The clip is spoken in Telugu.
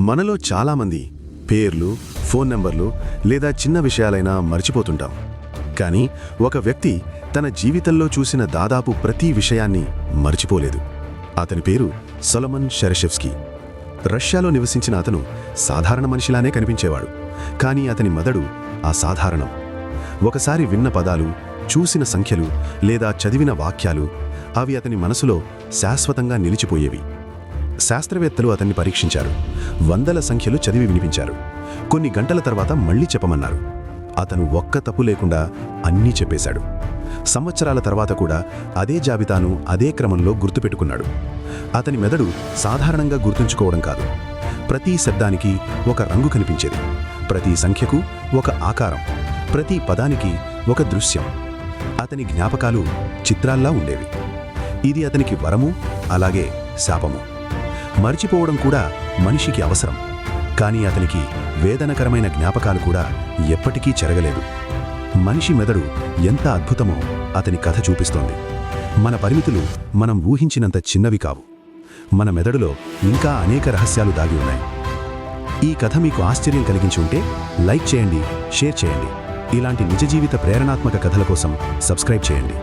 మనలో చాలామంది పేర్లు, ఫోన్ నెంబర్లు లేదా చిన్న విషయాలైనా మర్చిపోతుంటాం. కానీ ఒక వ్యక్తి తన జీవితంలో చూసిన దాదాపు ప్రతి విషయాన్ని మర్చిపోలేదు. అతని పేరు సొలొమన్ షెరషెవ్స్కీ. రష్యాలో నివసించిన అతను సాధారణ మనిషిలానే కనిపించేవాడు. కానీ అతని మెదడు అసాధారణం. ఒకసారి విన్న పదాలు, చూసిన సంఖ్యలు లేదా చదివిన వాక్యాలు అవి అతని మనసులో శాశ్వతంగా నిలిచిపోయేవి. శాస్త్రవేత్తలు అతన్ని పరీక్షించారు. వందల సంఖ్యలు చదివి వినిపించారు. కొన్ని గంటల తర్వాత మళ్లీ చెప్పమన్నారు. అతను ఒక్క తప్పు లేకుండా అన్నీ చెప్పేశాడు. సంవత్సరాల తర్వాత కూడా అదే జాబితాను అదే క్రమంలో గుర్తుపెట్టుకున్నాడు. అతని మెదడు సాధారణంగా గుర్తుంచుకోవడం కాదు. ప్రతి శబ్దానికి ఒక రంగు కనిపించేది, ప్రతి సంఖ్యకు ఒక ఆకారం, ప్రతి పదానికి ఒక దృశ్యం. అతని జ్ఞాపకాలు చిత్రాల్లా ఉండేవి. ఇది అతనికి వరము, అలాగే శాపము. మర్చిపోవడం కూడా మనిషికి అవసరం. కానీ అతనికి వేదనకరమైన జ్ఞాపకాలు కూడా ఎప్పటికీ చెరగలేదు. మనిషి మెదడు ఎంత అద్భుతమో అతని కథ చూపిస్తోంది. మన పరిమితులు మనం ఊహించినంత చిన్నవి కావు. మన మెదడులో ఇంకా అనేక రహస్యాలు దాగి ఉన్నాయి. ఈ కథ మీకు ఆశ్చర్యం కలిగించి ఉంటే లైక్ చేయండి, షేర్ చేయండి. ఇలాంటి నిజ జీవిత ప్రేరణాత్మక కథల కోసం సబ్స్క్రైబ్ చేయండి.